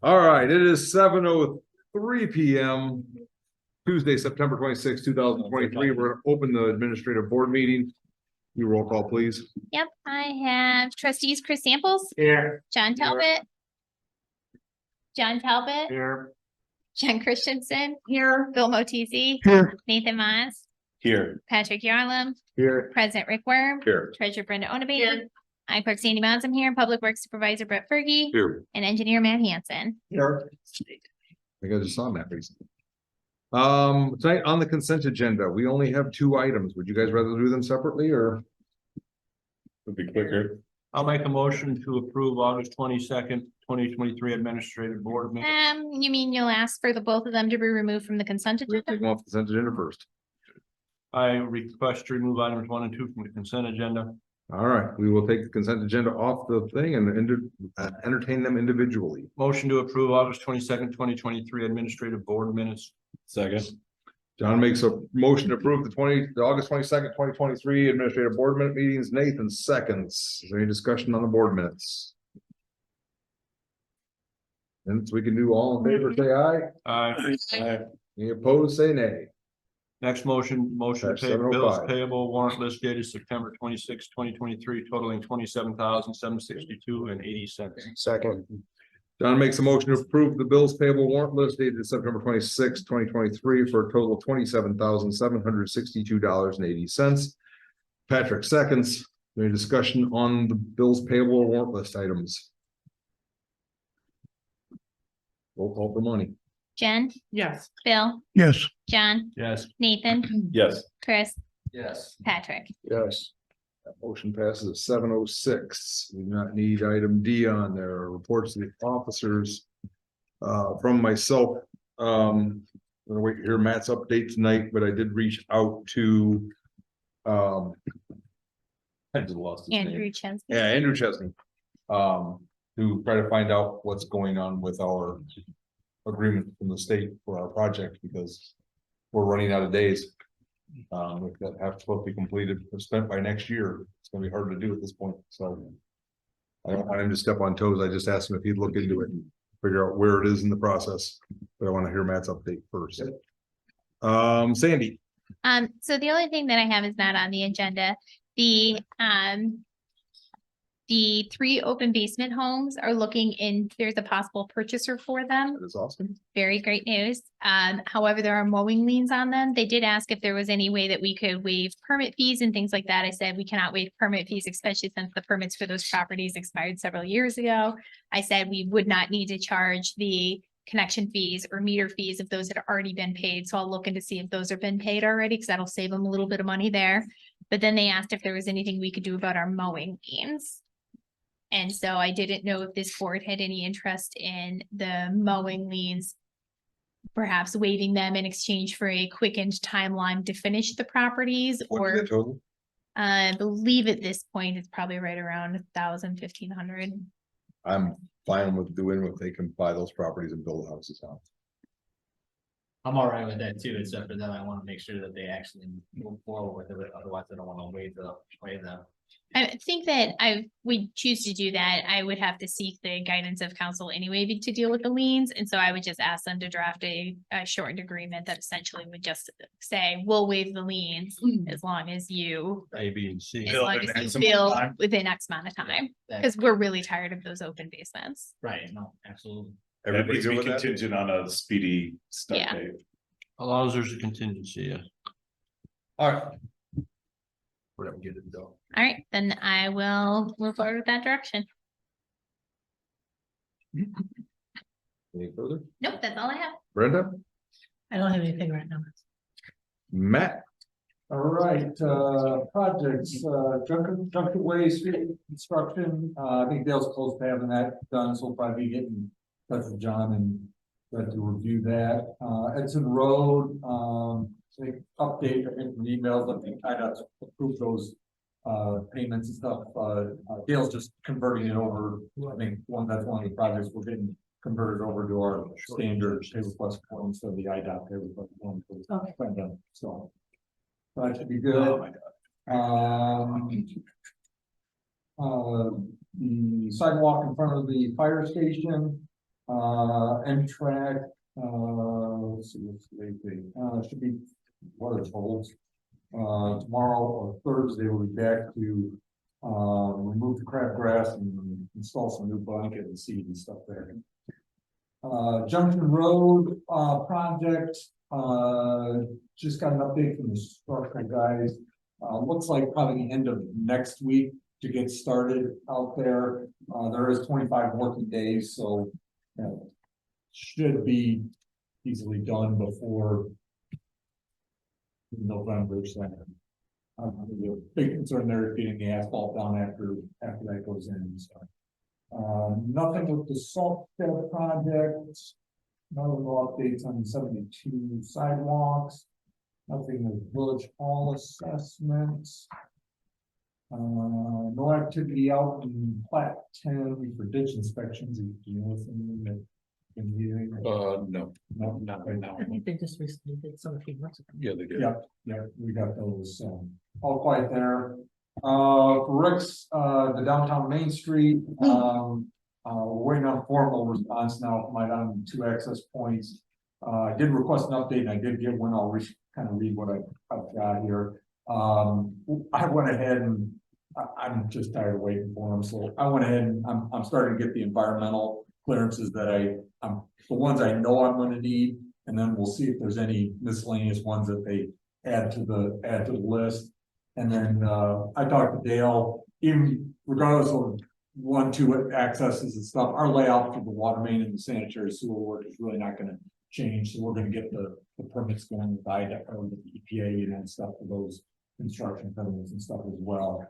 All right, it is 7:03 PM. Tuesday, September 26, 2023. We're gonna open the administrative board meeting. You roll call, please. Yep, I have trustees Chris Samples, Here. John Talbot, Here. Jen Christensen, here, Bill Motisi, Here. Nathan Moss, Here. Patrick Yarlam, Here. President Rick Worm, Here. Treasurer Brenda Onabate, I Clerk Sandy Bonsam here, Public Works Supervisor Brett Fergie, Here. and Engineer Matt Hanson. Here. I think I just saw Matt recently. Tonight on the consent agenda, we only have 2 items. Would you guys rather do them separately or? Would be quicker. I'll make a motion to approve August 22nd, 2023 Administrative Board meeting. You mean you'll ask for the both of them to be removed from the consent We'll agenda? take them off the consent agenda first. I request to remove items 1 and 2 from the consent agenda. All right, we will take the consent agenda off the thing and entertain them individually. Motion to approve August 22nd, 2023 Administrative Board minutes. Second. John makes a motion to approve the August 22nd, 2023 administrative board minute meetings. Nathan seconds. Is there any discussion on the board minutes? And we can do all in favor, say aye. Aye. Any opposed, say nay. Next motion to That's pay bills 705. payable warrant list dated September 26, 2023 totaling $27,762.80. Second. John makes a motion to approve the bills payable warrant list dated September 26, 2023 for a total of $27,762.80. Patrick seconds. Any discussion on the bills payable warrant list items? Roll call for money. Jen, Yes. Bill, Yes. John, Yes. Nathan, Yes. Chris, Yes. Patrick. Yes. That motion passes at 7:06. We do not need item D on there, reports to the officers. From myself, I'm gonna wait to hear Matt's update tonight, but I did reach out to. I just lost his name. Andrew Chesney. Yeah, Andrew Chesney. To try to find out what's going on with our agreement from the state for our project, because we're running out of days. That have to be completed or spent by next year. It's gonna be hard to do at this point, so. I don't want him to step on toes. I just asked him if he'd look into it and figure out where it is in the process, but I want to hear Matt's update first. Sandy. So the only thing that I have is not on the agenda. The 3 open basement homes are looking in, there's a possible purchaser for them. That is awesome. Very great news. However, there are mowing liens on them. They did ask if there was any way that we could waive permit fees and things like that. I said we cannot waive permit fees, especially since the permits for those properties expired several years ago. I said we would not need to charge the connection fees or meter fees if those had already been paid. So I'll look into see if those have been paid already, because that'll save them a little bit of money there. But then they asked if there was anything we could do about our mowing liens. And so I didn't know if this board had any interest in the mowing liens, perhaps waiving them in exchange for a quickened timeline to finish the properties, What is or it total? I believe at this point, it's probably right around 1,000, 1,500. I'm fine with doing what they can buy those properties and build houses on. I'm all right with that too, except for them, I want to make sure that they actually move forward with it, otherwise I don't want to waive them. I think that we choose to do that. I would have to seek the guidance of council anyway to deal with the liens. And so I would just ask them to draft a shortened agreement that essentially would just say, we'll waive the liens as long as you, A, B, and C. as Bill long within as X you amount of bill time. within X amount of time. That- Because we're really tired of those open basements. Right, no, absolutely. Everybody Needs to good be with that? contingent on a speedy start Yeah. date. As long as there's a contingency, yes. All right. We're gonna get it done. All right, then I will move forward with that direction. Any further? Nope, that's all I have. Brenda? I don't have anything right now. Matt? All right, projects, Junction Way Street construction, I think Dale's close to having that done, so we'll probably be getting in touch with John and let to review that. Edson Road, update, I think, from emails, I think, kind of approve those payments and stuff. Dale's just converting it over, I think, that's one of the projects we're getting converted over to our standard table plus form, so the IDOT table plus form. Okay. So. That should be good. The sidewalk in front of the fire station, M-Track, let's see, what's the date? Should be, what it's told. Tomorrow or Thursday, we'll be back to, remove the crabgrass and install some new blanket and seed and stuff there. Junction Road, project, just got an update from the structural guys. Looks like probably the end of next week to get started out there. There is 25 working days, so should be easily done before November. So the big concern there is getting the asphalt down after that goes in. So nothing with the salt shed project. No updates on 72 sidewalks. Nothing with village hall assessments. No activity out in Plat 10 for ditch inspections. Do you know anything that been using? No, No, not right now. I think they just recently did some a few months ago. yeah, they did. Yeah, we got those, all quiet there. For Rick's, the downtown Main Street, we're waiting on formal response now from my on 2 access points. I did request an update and I did get one. I'll kind of read what I've got here. I went ahead and I'm just tired of waiting for them. So I went ahead and I'm starting to get the environmental clearances that I'm the ones I know I'm going to need. And then we'll see if there's any miscellaneous ones that they add to the list. And then, I talked to Dale, even regardless of 1-2 accesses and stuff, our layout for the water main and the sanitary sewer work is really not going to change. So we're going to get the permits going with IDA or with the EPA and stuff for those construction permits and stuff as well.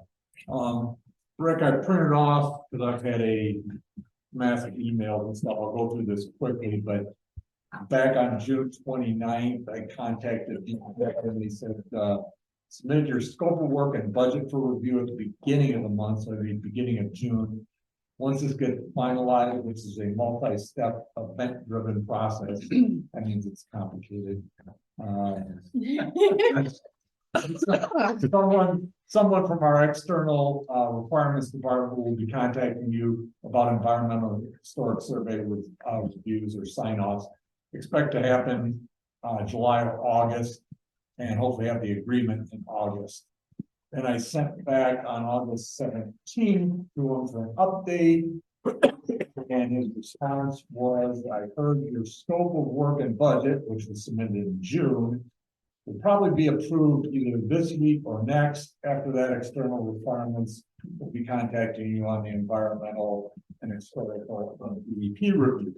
Rick, I printed off because I've had a massive email and stuff. I'll go through this quickly, but back on June 29th, I contacted people and they said, submit your scope of work and budget for review at the beginning of the month, so the beginning of June. Once this gets finalized, which is a multi-step event-driven process, that means it's complicated. Someone from our external requirements department will be contacting you about environmental historic survey with reviews or sign-offs. Expect to happen July or August, and hopefully have the agreement in August. And I sent back on August 17th to him for an update. And his response was, I heard your scope of work and budget, which was submitted in June, will probably be approved either this week or next. After that, external requirements will be contacting you on the environmental and historical DEP review.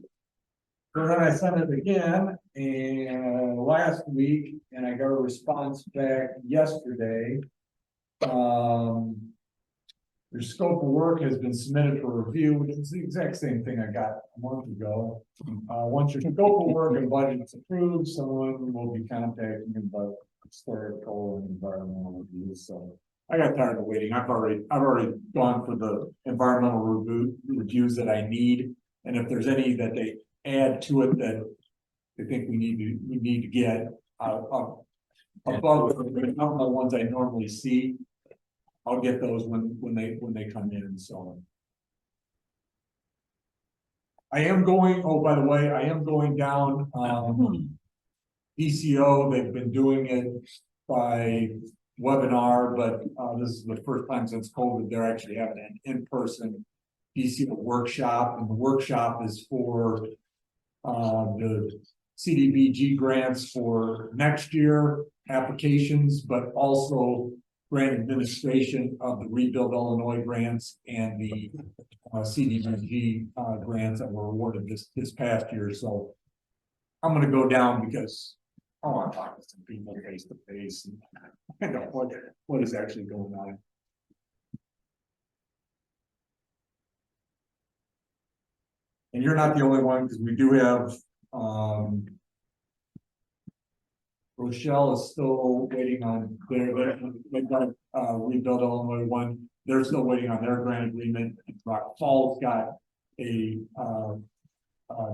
So then I sent it again and last week, and I got a response back yesterday. Your scope of work has been submitted for review, which is the exact same thing I got a month ago. Once your scope of work and budget is approved, someone will be contacting you about historical and environmental reviews. So I got tired of waiting. I've already gone for the environmental reviews that I need, and if there's any that they add to it that they think we need to get above the ones I normally see, I'll get those when they come in. So I am going, oh, by the way, I am going down DCO. They've been doing it by webinar, but this is the first time since COVID they're actually having an in-person DCO workshop, and the workshop is for the CDBG grants for next year applications, but also grant administration of the Rebuild Illinois grants and the CDBG grants that were awarded this past year. So I'm going to go down because I want to talk to some people face to face and find out what is actually going on. And you're not the only one, because we do have Rochelle is still waiting on they've got Rebuild Illinois one. They're still waiting on their grant agreement. Rock Falls got a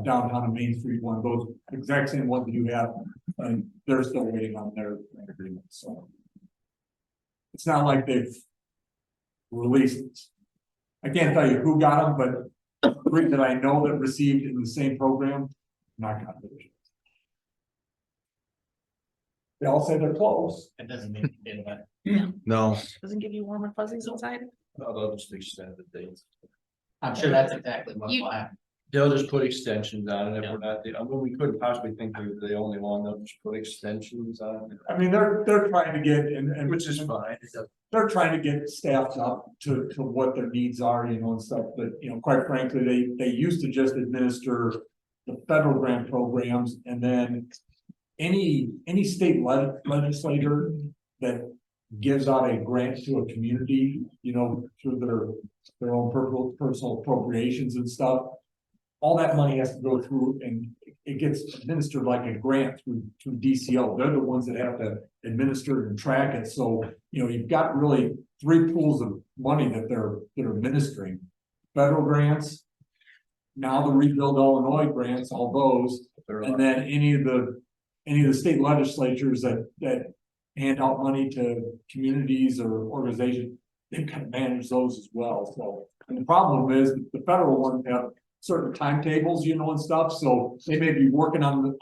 downtown and Main Street one. Those exact same ones that you have, and they're still waiting on their grant agreement. So it's not like they've released. I can't tell you who got them, but three that I know that received in the same program, not got division. They all say they're close. It doesn't make it better. No, Doesn't give you warm and fuzzies inside? They'll just extend the dates. I'm sure that's exactly what You- will happen. They'll just put extensions on it if we're not, I mean, we couldn't possibly think they're the only one, they'll just put extensions on it. I mean, they're trying to get, and Which is fine. they're trying to get staffed up to what their needs are, you know, and stuff, but, you know, quite frankly, they used to just administer the federal grant programs, and then any state legislator that gives out a grant to a community, you know, through their own personal appropriations and stuff, all that money has to go through and it gets administered like a grant through DCO. They're the ones that have to administer it and track it. So, you know, you've got really three pools of money that they're administering. Federal grants, now the Rebuild Illinois grants, all those, and then any of the state legislatures that hand out money to communities or organizations, they kind of manage those as well. So, and the problem is the federal ones have certain timetables, you know, and stuff, so they may be working on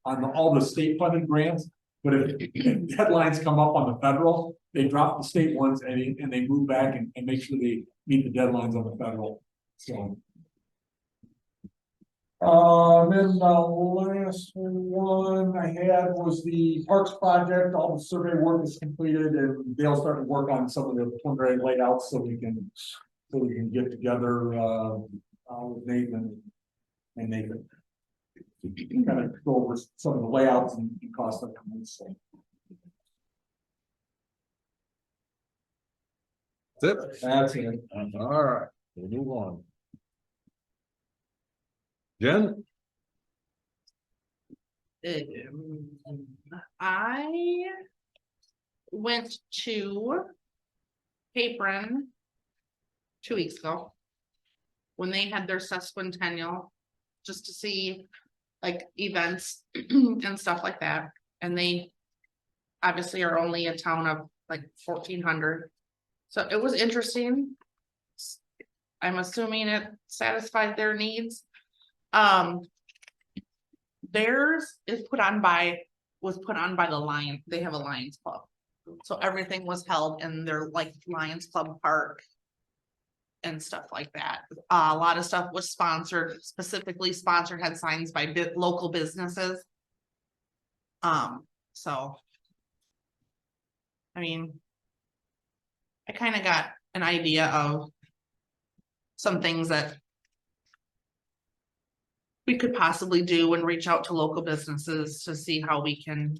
all the state funded grants. But if deadlines come up on the federal, they drop the state ones and they move back and make sure they meet the deadlines on the federal, so. Then the last one I had was the Parks project. All the survey work is completed and Dale's starting to work on some of the preliminary layouts so we can get together, with Nathan and Nathan. Kind of go over some of the layouts and cost estimates, so. that's it. That's it. All right, we'll move on. Jen? I went to Apron 2 weeks ago when they had their sesquicentennial, just to see like events and stuff like that. And they obviously are only a town of like 1,400. So it was interesting. I'm assuming it satisfied their needs. Theirs is was put on by the Lion. They have a Lions Club. So everything was held in their like Lions Club park and stuff like that. A lot of stuff was specifically sponsored, had signs by local businesses. So I mean, I kind of got an idea of some things that we could possibly do and reach out to local businesses to see how we can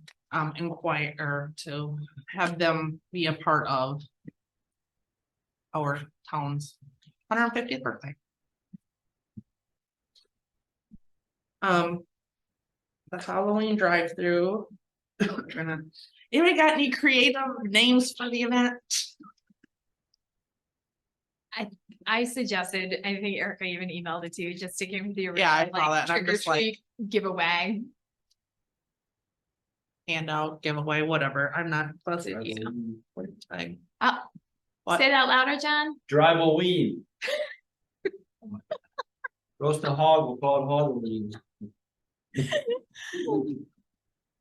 inquire or to have them be a part of our town's 150th birthday. The Halloween drive-through. Anybody got any creative names for the event? I suggested, I think Erica even emailed it to you, just to give the Yeah, I original, saw like, that, and I'm trick or just like- treat giveaway. Handout, giveaway, whatever. I'm not fussy, you know. Like, What? Say that louder, John. Drive a weed. Roast a hog, we'll call it hog.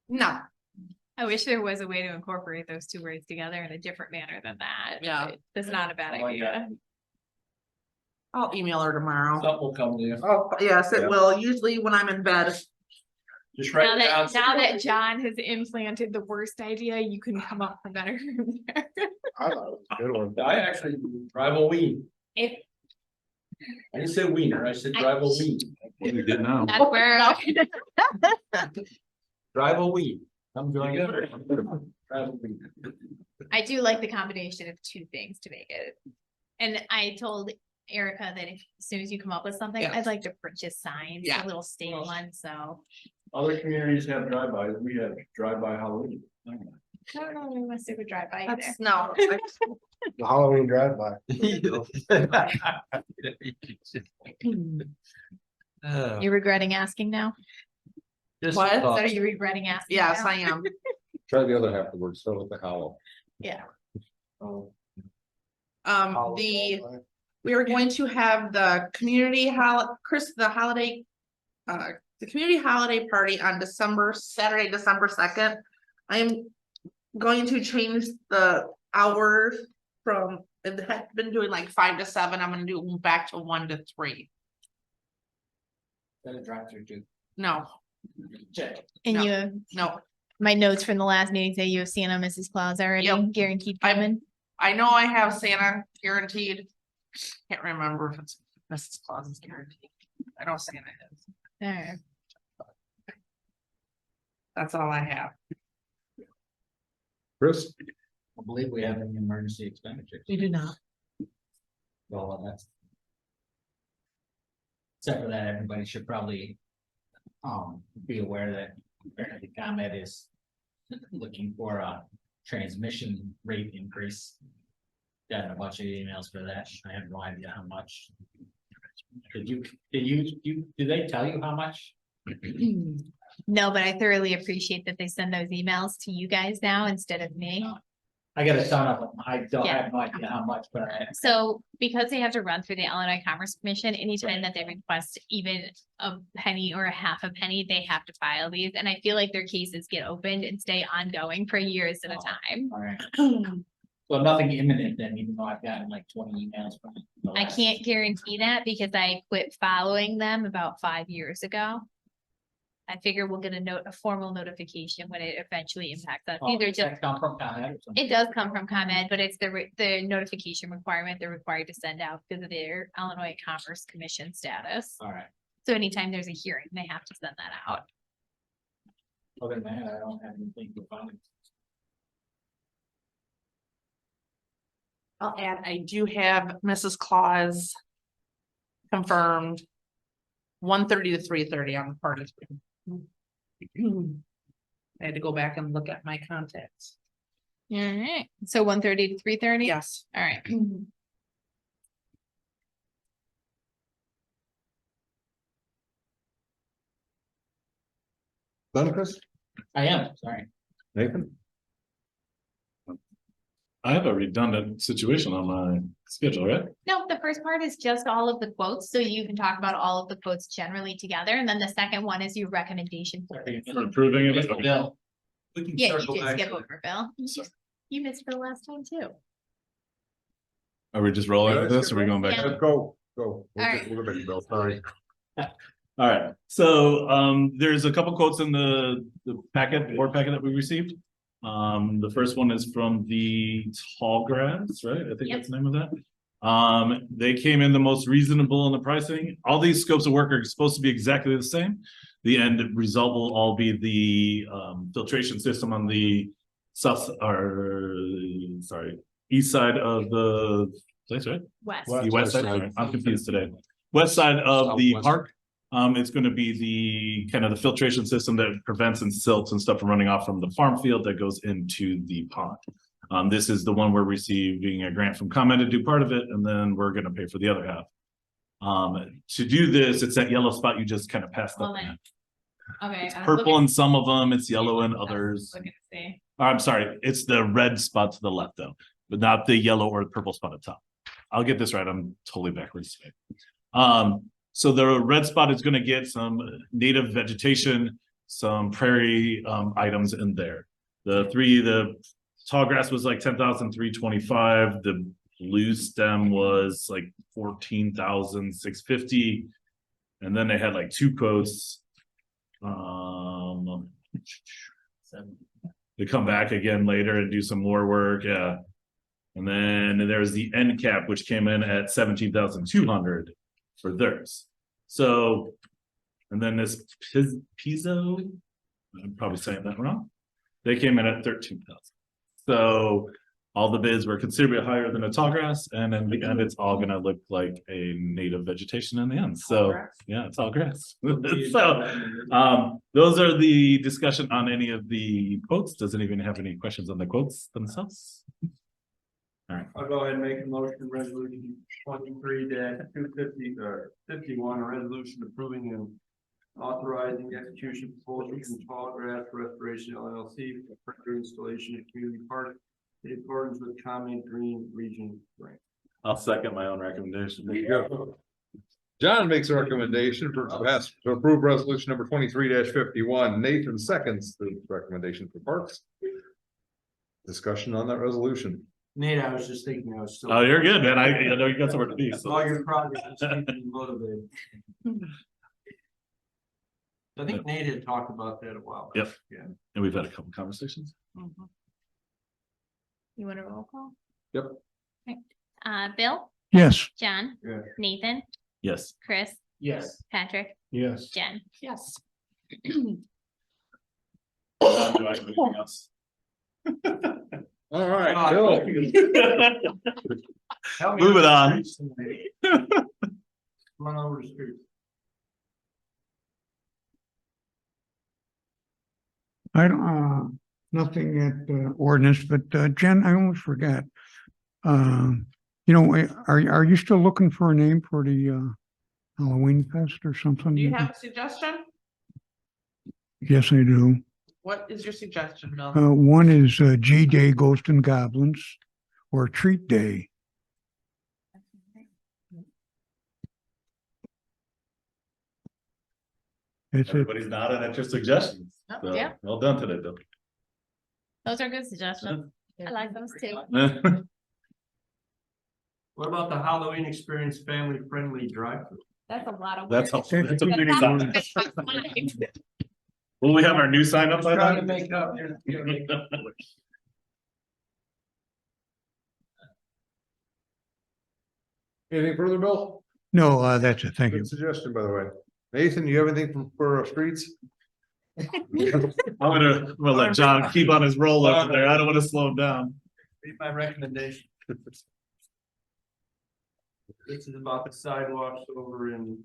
no, I wish there was a way to incorporate those two words together in a different manner than that. Yeah. but That's not a bad I like idea. I'll email her tomorrow. Something will come to you. Oh, yes, it Yeah. will. Usually when I'm in bed. Just write Now it down. now that John has implanted the worst idea, you can come up with better. from there. I thought it was a good one. I actually drive a weed. If I didn't say wiener, I said drive a weed. We did now. that's where, Drive a weed. Come join us. Drive a weed. I do like the combination of two things to make it. And I told Erica that as soon as you come up with something, Yeah. I'd like to purchase signs, Yeah. a little state one, so. Other communities have drive-bys, we have drive-by Halloween. I don't know, we must do a drive by either. That's no. The Halloween drive-by. You're regretting asking now? Just What? thought. Are you regretting asking? Yes, now? I am. Try the other half of the word, start with the hollow. Yeah. Oh, The We are going to have the community the community holiday party on Saturday, December 2nd. I am going to change the hours from, it had been doing like 5 to 7, I'm gonna do back to 1 to 3. That a drive through too. No, Check. And No. you, no, my notes from the last meeting say you have Santa and Mrs. Claus already Yep. guaranteed I'm- coming. I know I have Santa guaranteed. Can't remember if it's Mrs. Claus is guaranteed. I know Santa is. Alright. That's all I have. Chris? I believe we have an emergency expenditure. We do not. Well, that's. Except for that, everybody should probably. Be aware that apparently ComEd is looking for a transmission rate increase. Got a bunch of emails for that. I have no idea how much. Did they tell you how much? No, but I thoroughly appreciate that they send those emails to you guys now instead of me. I got a ton of them. I don't Yeah. have no idea how much, but So because they have to run through the Illinois Commerce Commission, anytime that they request even a penny or a half a penny, they have to file these. And I feel like their cases get opened and stay ongoing for years at a time. all right. So nothing imminent then, even though I've gotten like 20 emails from. the I last- can't guarantee that because I quit following them about 5 years ago. I figure we'll get a formal notification when it eventually impacts us. Oh, Either does just, that come from ComEd or something? it does come from ComEd, but it's the notification requirement they're required to send out because of their Illinois Commerce Commission status. All right. So anytime there's a hearing, they have to send that out. Other than that, I don't have anything to find. I'll add, I do have Mrs. Claus confirmed 1:30 to 3:30 on the party. I had to go back and look at my contacts. Alright, so 1:30 to 3:30? Yes. Alright. Done, Chris? I am, sorry. Nathan? I have a redundant situation on my schedule, right? No, the first part is just all of the quotes, so you can talk about all of the quotes generally together, and then the second one is your recommendation for it. For approving it. Okay. Bill, We can Yeah, you circle did back skip to over, Bill. You missed for the last time too. Are we just rolling with this or are we going back? Yeah. Go. All right. We'll go back to Bill, sorry. All right, so there's a couple quotes in the board packet that we received. The first one is from the Tall Grass, right? I think Yep. that's the name of that. They came in the most reasonable in the pricing. All these scopes of work are supposed to be exactly the same. The end result will all be the filtration system on the east side of the place, right? West. The west side, sorry, I'm confused today. West side of the Southwest. park. It's gonna be the kind of the filtration system that prevents and silts and stuff from running off from the farm field that goes into the pond. This is the one we're receiving a grant from ComEd to do part of it, and then we're gonna pay for the other half. To do this, it's that yellow spot you just kind of passed up. Hold on. Okay. It's purple in some of them, it's yellow in others. Look at see. I'm sorry, it's the red spot to the left though, but not the yellow or the purple spot at top. I'll get this right, I'm totally backwards today. So the red spot is gonna get some native vegetation, some prairie items in there. The tall grass was like 10,325, the blue stem was like 14,650. And then they had like two quotes. They come back again later and do some more work, yeah. And then there's the end cap, which came in at 17,200 for theirs. So, and then this Pizzo, I'm probably saying that wrong. They came in at 13,000. So all the bids were considerably higher than a tall grass, and in the end, it's all gonna look like a native vegetation in the end. So, yeah, it's all grass. So, those are the discussion on any of the quotes. Does anyone have any questions on the quotes themselves? I'll go ahead and make a motion, resolution 23-250 or 51, a resolution approving and authorizing execution proposal from Tall Grass Restoration LLC for further installation of community park in accordance with Common Green Region grant. I'll second my own recommendation. There you go. John makes a recommendation to approve resolution number 23-51. Nathan seconds the recommendation for Parks. Discussion on that resolution. Nate, I was just thinking, I was still. Oh, you're good, man. I know you got somewhere to be, so. All your projects just keep me motivated. I think Nate had talked about that a while. back. Yep. Yeah. And we've had a couple conversations. You want a roll call? Yep. Okay. Bill, Yes. John, Yeah. Nathan, Yes. Chris, Yes. Patrick, Yes. Jen. Yes. Do I have anything else? All right, Bill. Help me Move with it on. the streets tonight. Run over the street. I don't, nothing at ordinance, but Jen, I almost forgot. You know, are you still looking for a name for the Halloween fest or something? Do you have a suggestion? Yes, I do. What is your suggestion, Bill? One is G Day Ghost and Goblins or Treat Day. It's it. Everybody's nodding at your suggestions. Oh, So, yeah. well done today, Bill. Those are good suggestions. I like those too. What about the Halloween experience family friendly drive-through? That's a lot of. That's work. a, that's a big That's sign. not good. Will we have our new sign up by Trying to then? make up. Anything further, Bill? No, that's it. Thank you. Good suggestion, by the way. Nathan, you have anything for streets? I'm gonna let John keep on his roll over there. I don't want to slow him down. Read my recommendation. This is about the sidewalks over in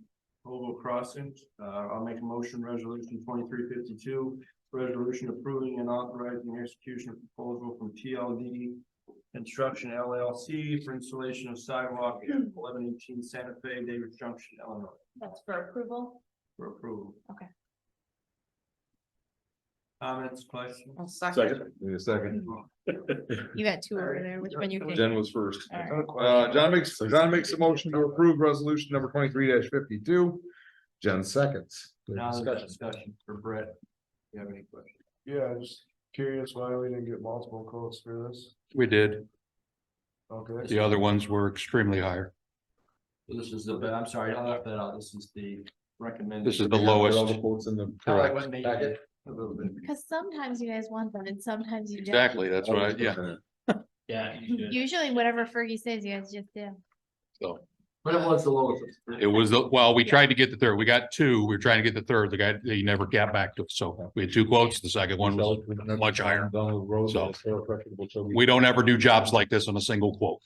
Oval Crossings. I'll make a motion resolution 2352. Resolution approving and authorizing execution of proposal from TLD Construction LLC for installation of sidewalk at 1118 Santa Fe, Davis Junction, Illinois, That's for approval. for approval. Okay. Comments, questions? I'll second. Wait a second. You got two over there. Which one you think? Jen was first. All right. John makes a motion to approve resolution number 23-52. Jen seconds. Now there's discussion for Brett. You have any questions? Yeah, just curious why we didn't get multiple quotes for this. We did. Okay. The other ones were extremely higher. This is the, I'm sorry, I left that out. This is the recommended. This is the All lowest. the quotes in the. I like what Nate did a little bit. Because sometimes you guys want them and sometimes you don't. Exactly, that's what I, yeah. Yeah. you should. Usually whatever Fergie says, you guys just do. But it was the lowest. It was, well, we tried to get the third. We got two. We were trying to get the third. The guy, he never got back to us. So we had two quotes. The second one was much higher. So we don't ever do jobs like this on a single quote.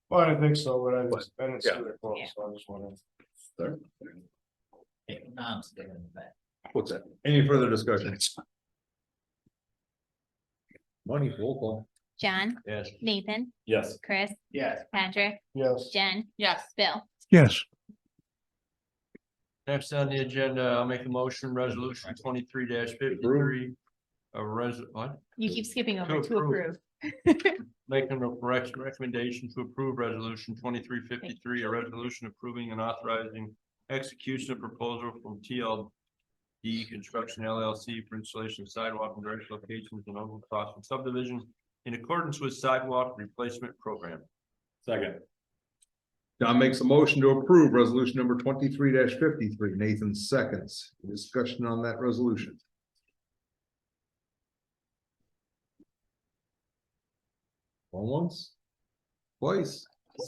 Well, I didn't think so, but I didn't see Yeah. the quotes, so I just wanted. Okay, now I'm sticking with that. What's that? Any further discussion? Money, roll call. John, Yes. Nathan, Yes. Chris, Yes. Patrick, Yes. Jen, Yes. Bill. Yes. Next on the agenda, I'll make a motion resolution 23-53. What? You keep skipping over To to approve. Making a recommendation to approve resolution 2353, a resolution approving and authorizing execution of proposal from TLD Construction LLC for installation of sidewalk and various locations in Oval Crossing subdivision in accordance with sidewalk replacement program. Second. John makes a motion to approve resolution number 23-53. Nathan seconds. Discussion on that resolution. Going once? Twice?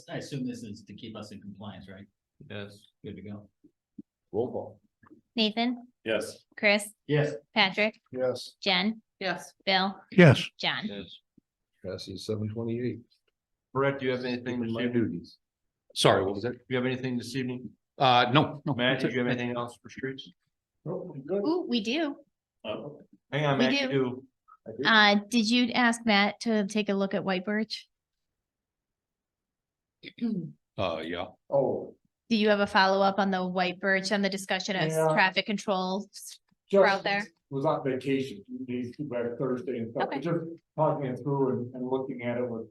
I assume this is to keep us in compliance, right? Yes. Good to go. Roll call. Nathan, Yes. Chris, Yes. Patrick, Yes. Jen, Yes. Bill, Yes. John. Yes. Passes 728. Brett, do you have anything this My evening? duties. Sorry, what was that? Do you have anything this evening? No. Matt, that's did it. you have anything else for streets? Ooh, we do. Hang on, We Matt, you do. do. Did you ask Matt to take a look at White Birch? Yeah. Oh, Do you have a follow-up on the White Birch on the discussion of Yeah. traffic controls? We're out there. Justin was on vacation, he's back Thursday and stuff, Okay. but just talking it through and looking at it with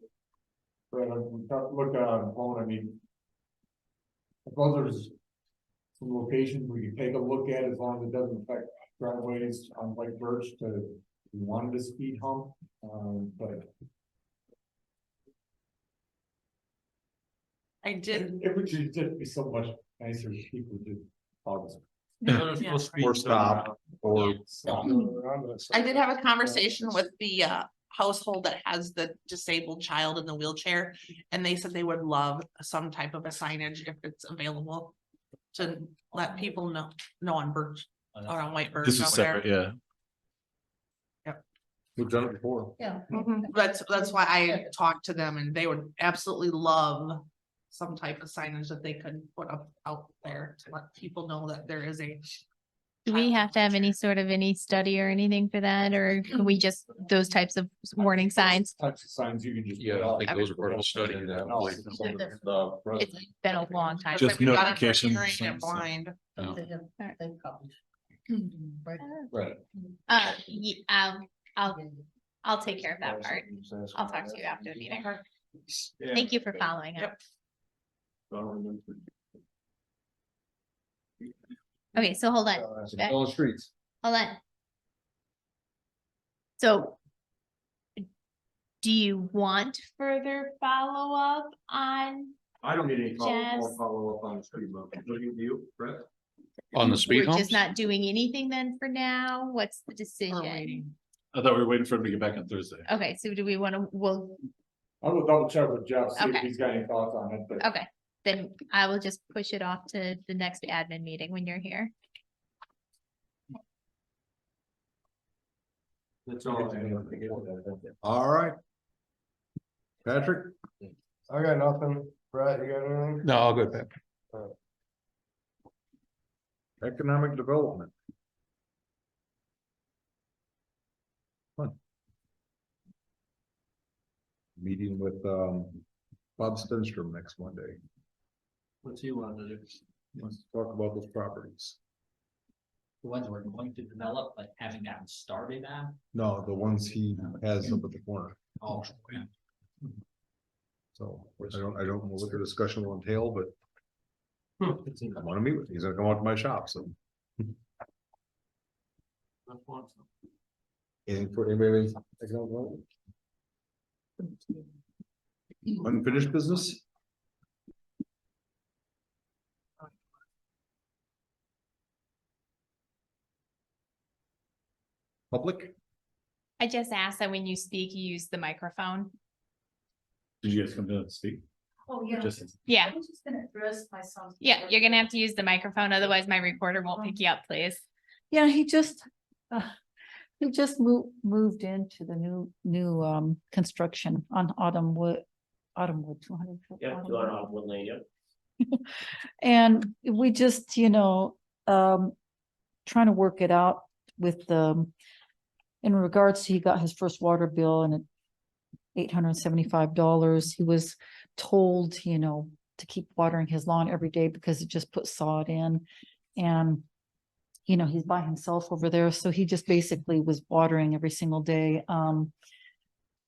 But I'm looking on the phone, I mean. I suppose there's some locations we can take a look at as long as it doesn't affect driveways on like Birch to, we wanted to speed hump, but. I did, It would just be so much nicer if people did. Pause. Or stop, or. I did have a conversation with the household that has the disabled child in the wheelchair. And they said they would love some type of a signage if it's available. To let people know on Birch, or on White Birch This is out there. separate, yeah. We've done it before. Yeah. That's why I talked to them and they would absolutely love some type of signage that they could put up out there to let people know that there is a. Do we have to have any sort of any study or anything for that, or can we just, those types of warning signs? Types of signs you can just. Yeah, I don't think those are part of the study. It's been a long time. Just We've got it for notifications, hearing and so- blind. Right. I'll take care of that part. I'll talk to you after the meeting. Thank you for following up. Okay, so hold on, All the streets. hold on. So do you want further follow-up on? I don't need any Jess? follow-up on the street bump. Looking to you, Brett? On the speed We're humps? just not doing anything then for now? What's the decision? waiting. I thought we were waiting for him to get back on Thursday. Okay, so do we want to, I will double check with Jeff, see if Okay. he's got any thoughts on it, but. okay, then I will just push it off to the next admin meeting when you're here. That's all. I have. All right. Patrick? I got nothing. Brett, you got anything? No, all good, Pat. Economic development. Meeting with Bob Stenstrom next Monday. What's he want to do? Let's talk about those properties. The ones we're going to develop, but haven't gotten started on. No, the ones he has up at the corner. Oh, yeah. So I don't know what the discussion will entail, but I want to meet with him. He's gonna come out to my shop, so. Anything for anybody? Economic development? Unfinished business? Public? I just asked that when you speak, you use the microphone. Did you guys come to speak? Oh, yeah. Just, Yeah, I was just gonna address my son's. yeah, you're gonna have to use the microphone, otherwise my recorder won't pick you up, please. Yeah, he just moved into the new construction on Autumnwood 200. Yeah, 200 Autumnwood Lane, yep. And we just, trying to work it out with in regards to, he got his first water bill and $875. He was told, to keep watering his lawn every day because it just put sod in. And, he's by himself over there. So he just basically was watering every single day.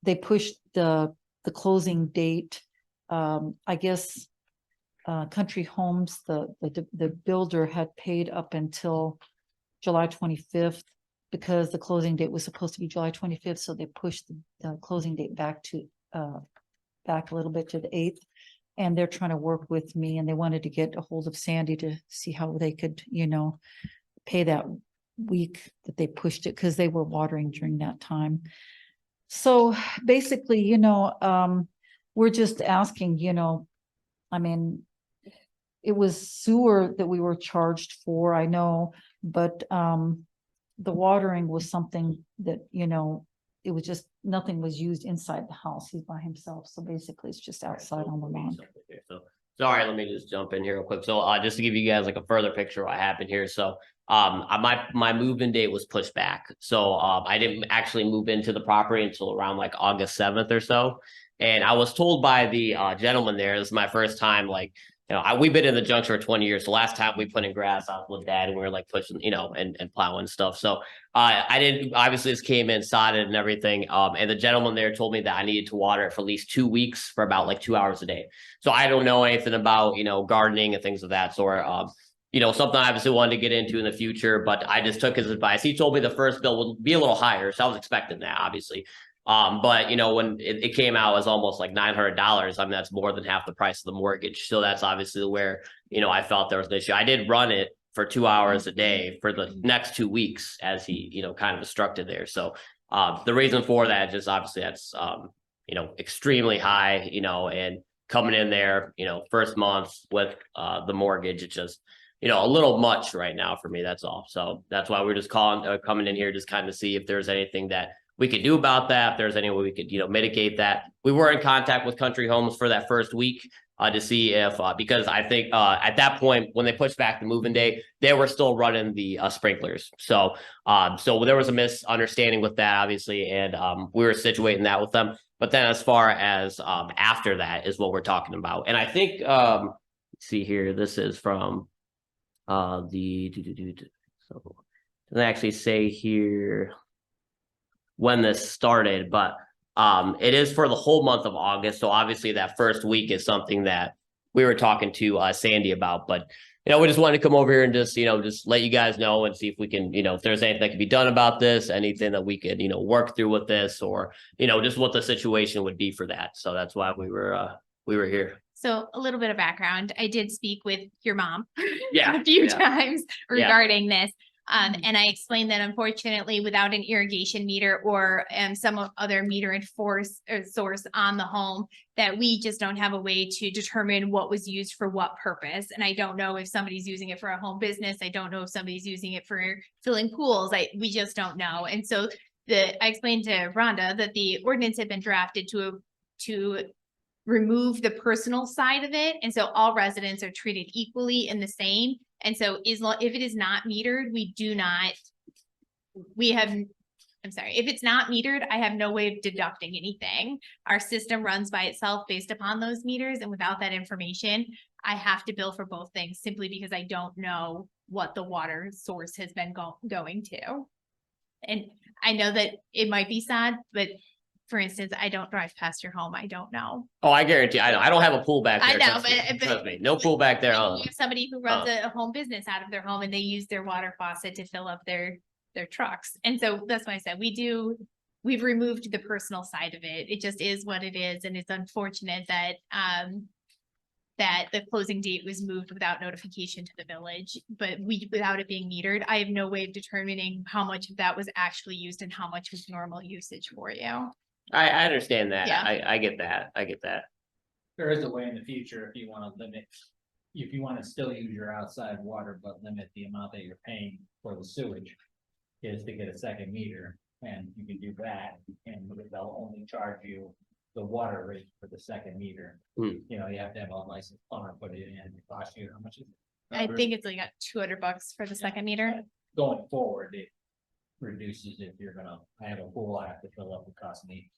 They pushed the closing date. I guess Country Homes, the builder had paid up until July 25th because the closing date was supposed to be July 25th. So they pushed the closing date back a little bit to the 8th. And they're trying to work with me, and they wanted to get a hold of Sandy to see how they could, pay that week that they pushed it because they were watering during that time. So basically, we're just asking, I mean, it was sewer that we were charged for, I know, but the watering was something that, it was just, nothing was used inside the house. He's by himself. So basically it's just outside on the lawn. So, sorry, let me just jump in here real quick. So, just to give you guys like a further picture of what happened here. So, my move-in date was pushed back. So, I didn't actually move into the property until around like August 7th or so. And I was told by the gentleman there, this is my first time like we've been in the junction for 20 years. The last time we put in grass, I was with dad and we were like pushing, and plowing stuff. So I didn't, obviously this came in sodded and everything. And the gentleman there told me that I needed to water it for at least 2 weeks for about like 2 hours a day. So I don't know anything about, gardening and things of that sort. Something I obviously wanted to get into in the future, but I just took his advice. He told me the first bill would be a little higher. So I was expecting that, obviously. But when it came out as almost like $900, I mean, that's more than half the price of the mortgage. So that's obviously where, I felt there was an issue. I did run it for 2 hours a day for the next 2 weeks as he, kind of instructed there. So, the reason for that, just obviously that's, extremely high, and coming in there, first month with, the mortgage, it's just, a little much right now for me. That's all. So that's why we're just coming in here, just kind of see if there's anything that we could do about that. If there's any way we could, mitigate that. We were in contact with Country Homes for that first week to see if, because I think at that point, when they pushed back the move-in day, they were still running the sprinklers. So there was a misunderstanding with that, obviously, and we were situating that with them. But then as far as after that is what we're talking about. And I think, see here, this is from so they actually say here when this started, but it is for the whole month of August. So obviously that first week is something that we were talking to Sandy about, but we just wanted to come over here and just let you guys know and see if we can, if there's anything that can be done about this, anything that we could, work through with this, or, just what the situation would be for that. So that's why we were here. So a little bit of background, I did speak with your mom Yeah, a few yeah. times regarding this. And I explained that unfortunately, without an irrigation meter or some other meter and source on the home, that we just don't have a way to determine what was used for what purpose. And I don't know if somebody's using it for a home business. I don't know if somebody's using it for filling pools. We just don't know. And so I explained to Rhonda that the ordinance had been drafted to remove the personal side of it. And so all residents are treated equally and the same. And so if it is not metered, if it's not metered, I have no way of deducting anything. Our system runs by itself based upon those meters. And without that information, I have to bill for both things simply because I don't know what the water source has been going to. And I know that it might be sad, but for instance, I don't drive past your home. I don't know. Oh, I guarantee I don't have a pool back there. I know, trust me. but Trust me, no pool back there. You have somebody who runs a home business out of their home and they use their water faucet to fill up their trucks. And so that's why I said we've removed the personal side of it. It just is what it is. And it's unfortunate that that the closing date was moved without notification to the village, but without it being metered, I have no way of determining how much of that was actually used and how much was normal usage for you. I understand that. Yeah. I get that. I get that. There is a way in the future if you want to still use your outside water, but limit the amount that you're paying for the sewage, is to get a second meter, and you can do that, and they'll only charge you the water rate for the second meter. Hmm. You have to have a licensed plumber put it in. It costs you, how much is it? I think it's like $200 for the second meter. Going forward, it reduces if you're gonna, I have a pool I have to fill up, it costs me,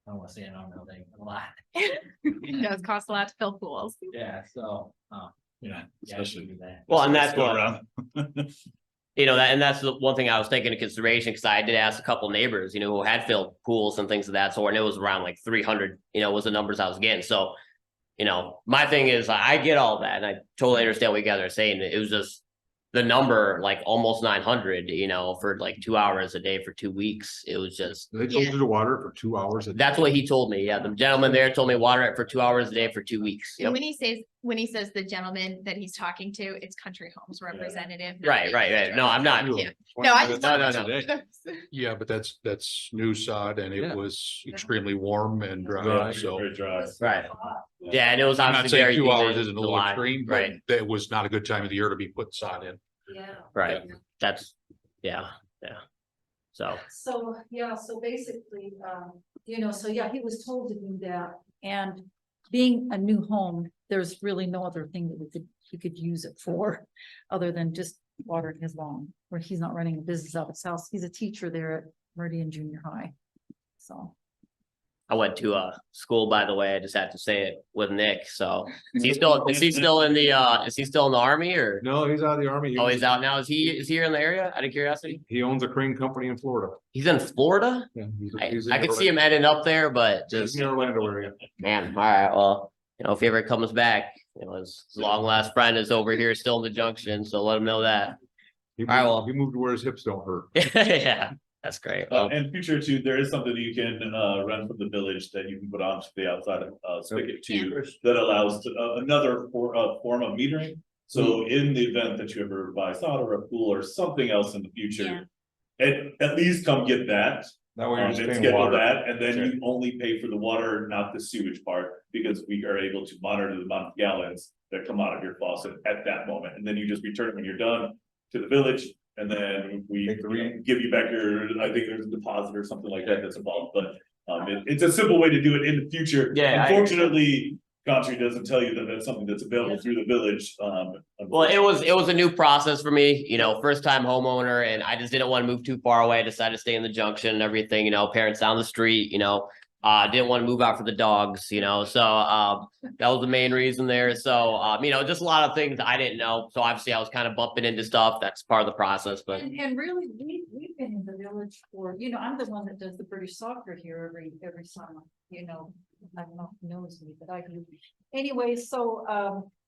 I don't wanna say an arm and a leg, a lot. It does cost a lot to fill pools. Yeah, so, yeah, you do that. Well, and that's Go what, around. and that's the one thing I was taking into consideration, because I did ask a couple neighbors, who had filled pools and things of that sort, and it was around like 300, was the numbers I was getting. So, my thing is, I get all that, and I totally understand what you guys are saying. It was just the number, like almost 900, for like 2 hours a day for 2 weeks. It was just, They told you to water it for 2 hours. that's what he told me. Yeah, the gentleman there told me water it for 2 hours a day for 2 weeks. And Yep. when he says the gentleman that he's talking to, it's Country Homes representative. not Right, the right, right. No, I'm not. Yeah. No, I just. No. Yeah, but that's new sod and Yeah. it was extremely warm and dry, Dry. so. Very dry. Right. Yeah, and it was I'm not obviously very. saying 2 hours humid isn't a in little July. extreme, but Right, that was not a good time of the year to be putting sod in. right. That's, yeah. So, So, yeah, so basically, he was told to do that, and being a new home, there's really no other thing that he could use it for, other than just watering his lawn, where he's not running a business out of his house. He's a teacher there at Meridian Junior High, so. I went to school, by the way. I just had to say it with Nick. So is he still in the army or? No, he's out of the army. Oh, he's out now. Is he here in the area? Out of curiosity? He owns a crane company in Florida. He's in Florida? Yeah, I could see him ending up there, but Just just, in Orlando area. man, all right, well, if he ever comes back, his long last friend is over here still in the junction, so let him know that. He All right, moved, well. he moved to where his hips don't hurt. Yeah, that's great. And future too, there is something you can rent from the village that you can put onto the outside of spigot too, that allows another form of metering. So in the event that you ever buy sod or a pool or something else in the future, at least come get that. That way you're And just paying schedule water. that, and then you only pay for the water, not the sewage part, because we are able to monitor the amount of gallons that come out of your faucet at that moment, and then you just return it when you're done to the village, and then we Take the reading. give you back your, I think there's a deposit or something like that that's involved, but it's a simple way to do it in the future. Yeah, Unfortunately, Country doesn't tell you that that's something that's available through the village. Well, it was a new process for me, first time homeowner, and I just didn't want to move too far away. I decided to stay in the junction and everything, parents down the street, didn't want to move out for the dogs, so that was the main reason there. So just a lot of things I didn't know. So obviously I was kind of bumping into stuff. That's part of the process, but And really, we've been in the village for, I'm the one that does the British soccer here every summer, I don't know if he knows me, but I do. Anyway, so,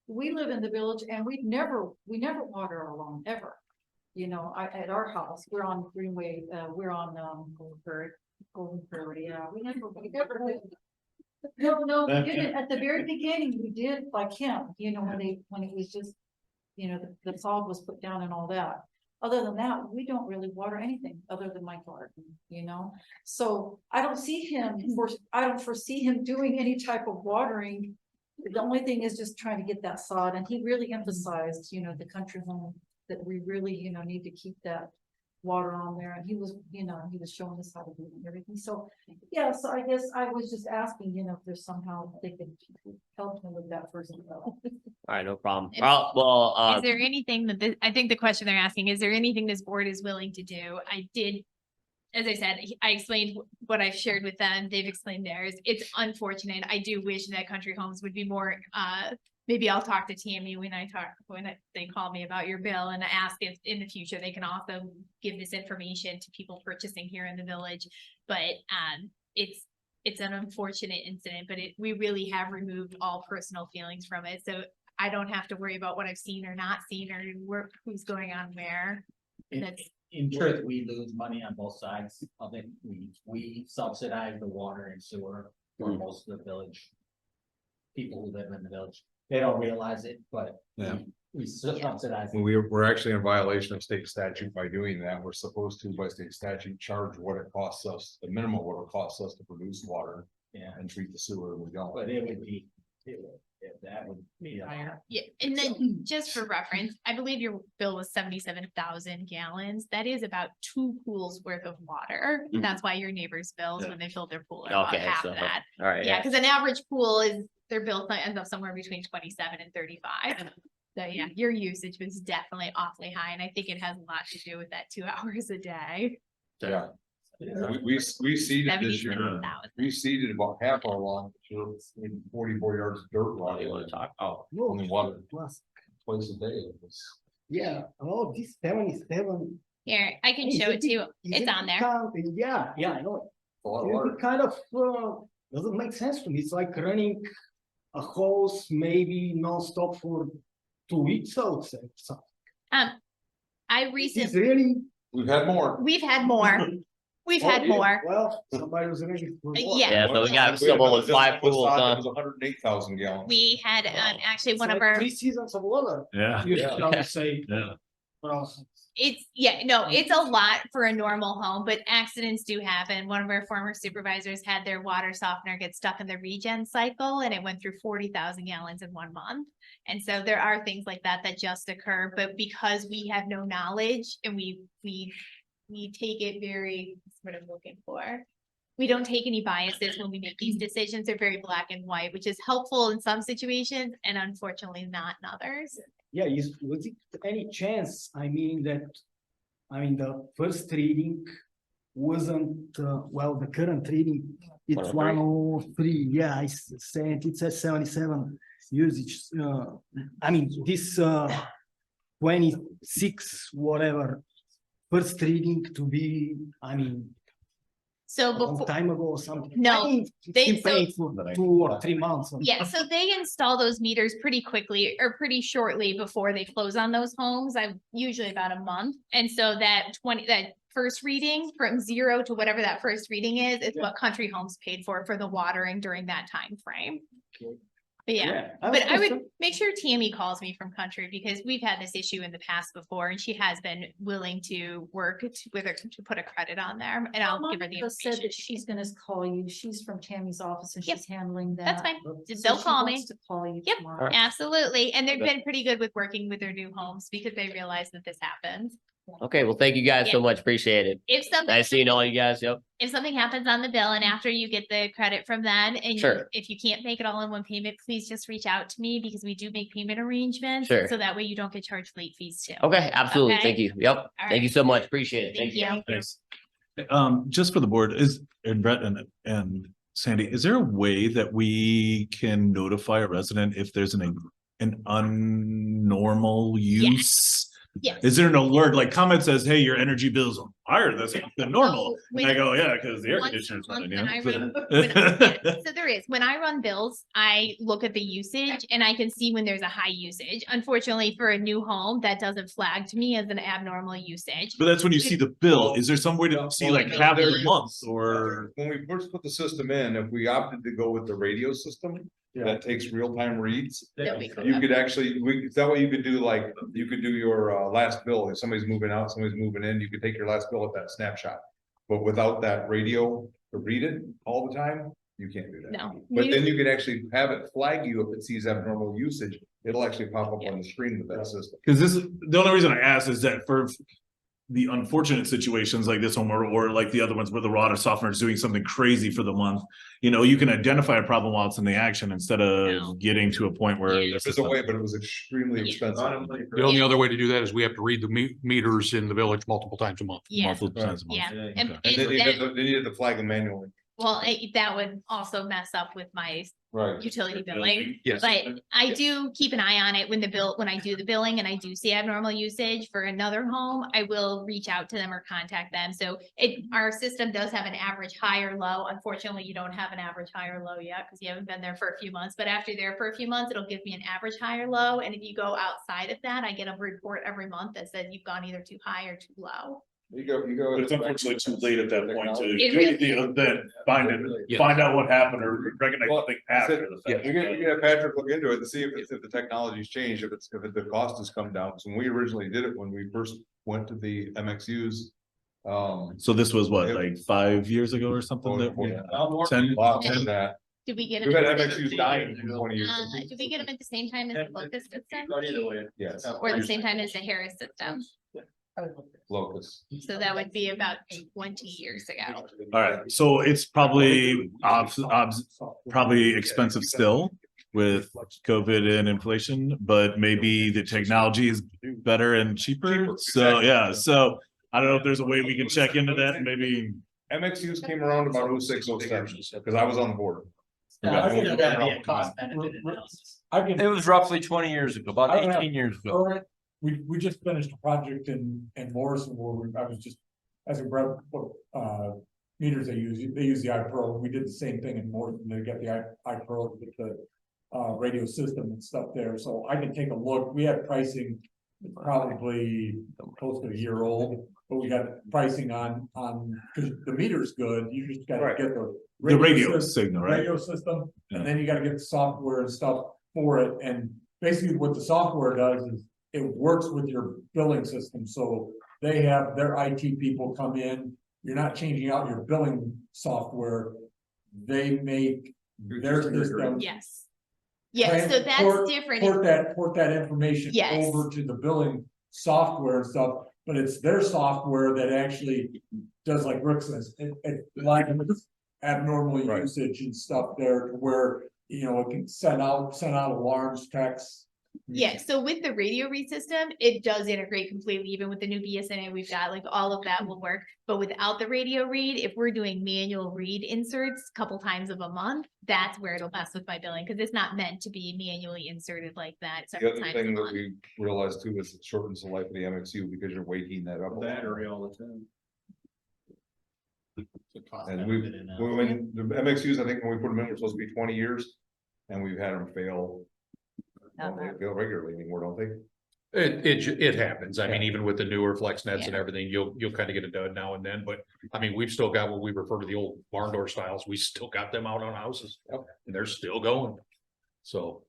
we live in the village and we never water our lawn, ever. At our house, we're on Greenway, we're on, Golden Prairie, yeah, we never. No, we didn't. At the very beginning, we did like him, when it was just, the sod was put down and all that. Other than that, we don't really water anything other than my garden, So I don't foresee him doing any type of watering. The only thing is just trying to get that sod, and he really emphasized, the country home, that we really, need to keep that water on there, and he was showing us how to do it and everything. So, yeah, so I guess I was just asking, if there's somehow they could help him with that first. all right, no problem. If- Well, Is there anything that I think the question they're asking, is there anything this board is willing to do? I did, as I said, I explained what I've shared with them. They've explained theirs. It's unfortunate. I do wish that Country Homes would be more, maybe I'll talk to Tammy when they call me about your bill and ask if in the future they can also give this information to people purchasing here in the village. But, it's an unfortunate incident, but we really have removed all personal feelings from it. So I don't have to worry about what I've seen or not seen or who's going on where. That's, In truth, we lose money on both sides of it. We subsidize the water and sewer for most of the village. People who live in the village, they don't realize it, but Yeah. we subsidize. it. We're actually in violation of state statute by doing that. We're supposed to, by state statute, charge what it costs us, the minimum what it costs us to produce water Yeah, and treat the sewer, and we don't. but it would be, that would be higher. yeah, and then just for reference, I believe your bill was 77,000 gallons. That is about 2 pools worth of water. Mhm. That's why your neighbor's bills, Yeah. when they fill their pool, are about okay, half so, of that. all right. Yeah, because an average pool is, their bill ends up somewhere between 27 and 35. So yeah, your usage was definitely awfully high, and I think it has a lot to do with that 2 hours a day. Yeah, we seeded this year. 77,000. We seeded about half our lawn, so it's maybe 44 yards of dirt. What do you want to talk about? Only water twice a day. It was. Yeah, oh, this 77. Here, I can show it to you. It's on there. Yeah, I know. A lot of water. It kind of doesn't make sense to me. It's like running a hose maybe non-stop for 2 weeks, I would say. So I it's recently, really. We've had more. we've had more. We've Oh, had yeah, more. Well, somebody was ready for more. Yeah. Yeah, so we got We had someone with another 5 physical pools, sod that huh? was 108,000 gallons. We had actually It's one of like our, 3 seasons of water. Yeah, You don't say. yeah. it's a lot for a normal home, but accidents do happen. One of our former supervisors had their water softener get stuck in the regen cycle and it went through 40,000 gallons in 1 month. And so there are things like that that just occur, but because we have no knowledge and we take it very, that's what I'm looking for. We don't take any biases when we make these decisions. They're very black and white, which is helpful in some situations and unfortunately not in others. Yeah, was it any chance, the first reading wasn't, well, the current reading, it's 103, yeah, I said it says 77 usage. I mean, this 26, whatever, first reading to be, I mean, So a long before, time ago or something. No, I mean, they- been paying for 2 or 3 months. yeah, so they install those meters pretty quickly or pretty shortly before they close on those homes. I usually about a month. And so that first reading from 0 to whatever that first reading is what Country Homes paid for the watering during that time frame. Okay. But yeah, I but I was would make sure Tammy calls me from Country because we've had this issue in the past before and she has been willing to work with her to put a credit on there and I'll give her the Monica said information. that she's gonna call you. She's from Tammy's office and Yep, she's handling that. That's fine. So They'll she call me. wants to call you Yep. tomorrow. Absolutely. And they've been pretty good with working with their new homes because they realize that this happens. Okay, well, thank you guys so Yeah. much. Appreciate it. If something, Nice seeing all you guys. Yep. if something happens on the bill and after you get the credit from them and Sure. if you can't make it all in one payment, please just reach out to me because we do make payment arrangements. Sure. So that way you don't get charged late fees too. Okay, absolutely. Okay. Thank you. Yep. All Thank you right. so much. Appreciate it. Thank you. Thanks. Just for the board, and Brett and Sandy, is there a way that we can notify a resident if there's an unnormal use? Yes. Is there an alert, like comment says, hey, your energy bill's higher than normal? So And I go, yeah, because the air once a conditioner's month running, when I you run- know? yeah, So there is, when I run bills, I look at the usage and I can see when there's a high usage. Unfortunately, for a new home, that doesn't flag to me as an abnormal usage. But that's when you see the bill. Is there some way to see like half the month or? When we first put the system in, if we opted to go with the radio system, that takes real-time reads. That'd be cool. You could actually, that way you could do like, you could do your last bill, if somebody's moving out, somebody's moving in, you could take your last bill at that snapshot. But without that radio to read it all the time, you can't do that. No. But then you can actually have it flag you if it sees abnormal usage, it'll actually pop up on the screen with that system. Because this is, the only reason I asked is that for the unfortunate situations like this one or like the other ones where the water softener is doing something crazy for the month, you know, you can identify a problem while it's in the action instead of getting to a point where. Yeah. There's a way, but it was extremely expensive. The only other way to do that is we have to read the meters in the village multiple times a month. Yeah, Multiple times a month. yeah. Okay. And And then that- they needed to flag them manually. well, that would also mess up with my Right. utility billing. Yes. But I do keep an eye on it when I do the billing and I do see abnormal usage for another home, I will reach out to them or contact them. So our system does have an average high or low. Unfortunately, you don't have an average high or low yet because you haven't been there for a few months, but after there for a few months, it'll give me an average high or low. And if you go outside of that, I get a report every month that says you've gone either too high or too low. You go. But it's unfortunately too late at that point to It do really anything other than Yeah. find out what happened or recognize Well, something after the fact. You can have Patrick look into it and see if the technology's changed, if the cost has come down. So when we originally did it, when we first went to the MXUs. So this was what, like 5 years ago or something that we. 10? Wow, and that, Did we get we've them? had MXUs dying in 20 years. Did we get them at the same time as the Locust system? Yes. Or the same time as the Harris system? Locus. So that would be about 20 years ago. All right, so it's probably probably expensive still with COVID and inflation, but maybe the technology is better and cheaper. So, yeah, so I don't know if there's a way we can check into that, and maybe. MXUs came around about 06, 07, because I was on the board. I think that'd be a cost benefit analysis. It was roughly 20 years ago, about 18 years ago. All right, we just finished a project in Morrison where I was just, as a Brett, meters they use the iPro. We did the same thing in Morrison. They got the iPro with the radio system and stuff there. So I can take a look. We had pricing probably close to a year old, but we got pricing on, because the meter's good. You just gotta Right. get the Radio system, signal, right? radio system, Yeah. and then you gotta get the software and stuff for it. And basically what the software does is it works with your billing system. So they have their IT people come in. You're not changing out your billing software. They make their system. Yes. Yeah, so that's different. Port that information Yes. over to the billing software and stuff, but it's their software that actually does like Rick says, it like abnormal Right. usage and stuff there to where, you know, it can send out alarms, texts, Yeah, so with the radio read system, it does integrate completely, even with the new BSNA we've got, like all of that will work. But without the radio read, if we're doing manual read inserts a couple times of a month, that's where it'll mess with my billing, because it's not meant to be manually inserted like that The several other times a thing that month. we realized too is it shortens the life of the MXU because you're waking that up. Battery all the time. And when the MXUs, I think when we put them in, we're supposed to be 20 years. And we've had them fail. Well, they fail regularly anymore, don't they? It happens. I mean, even with the newer flex nets and everything, you'll kind of get it done now and then, but I mean, we've still got what we refer to the old barn door styles. We still got them out on houses and they're still going. So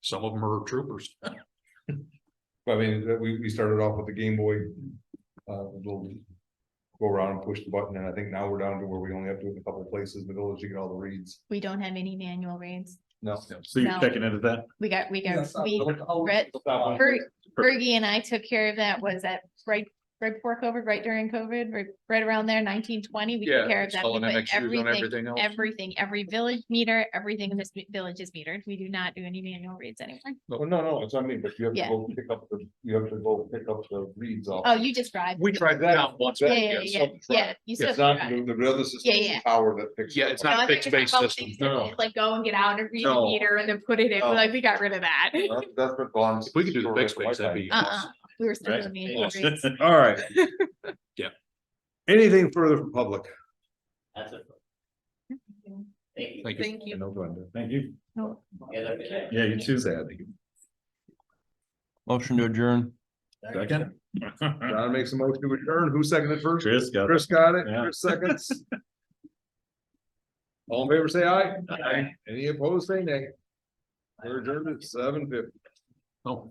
some of them are troopers. I mean, we started off with the Game Boy. We'll go around and push the button, and I think now we're down to where we only have to do it in a couple of places in the village to get all the reads. We don't have any manual reads. No. So you're No. checking into that? We got, I'll- Brett, I'll- Fergie and I took care of that, was that right before COVID, right during COVID, right around there, 1920, we took care of that. We Installing put MXUs on everything else. every village meter, everything in this village is metered. We do not do any manual reads anymore. No, it's not me, but you have to Yeah. go pick up the reads off. Oh, you just drive. We tried that out once. Yeah. You still It's not, drive. the other system, Yeah, is yeah. the power that picks. Yeah, it it's up. not No, I a think fixed it's base about system. fixed No. base, Like go and get out and read the No. meter and then put it in, No. like we got rid of that. That's what bonds. If we could do the fixed base, that'd be. We were still Right. doing manual reads. All right. Yeah. Anything further from public? That's it. Thank you. Thank you. Thank you. No, Glenda. Thank you. Yeah, that'd be nice. Yeah, you too. Sadly. Motion to adjourn. Second. John makes a motion to adjourn. Who seconded first? Chris got it. Chris got it. Yeah. Chris seconds. All in favor, say aye. Aye. Any opposed, say nay. We're adjourned at 7:50. Oh.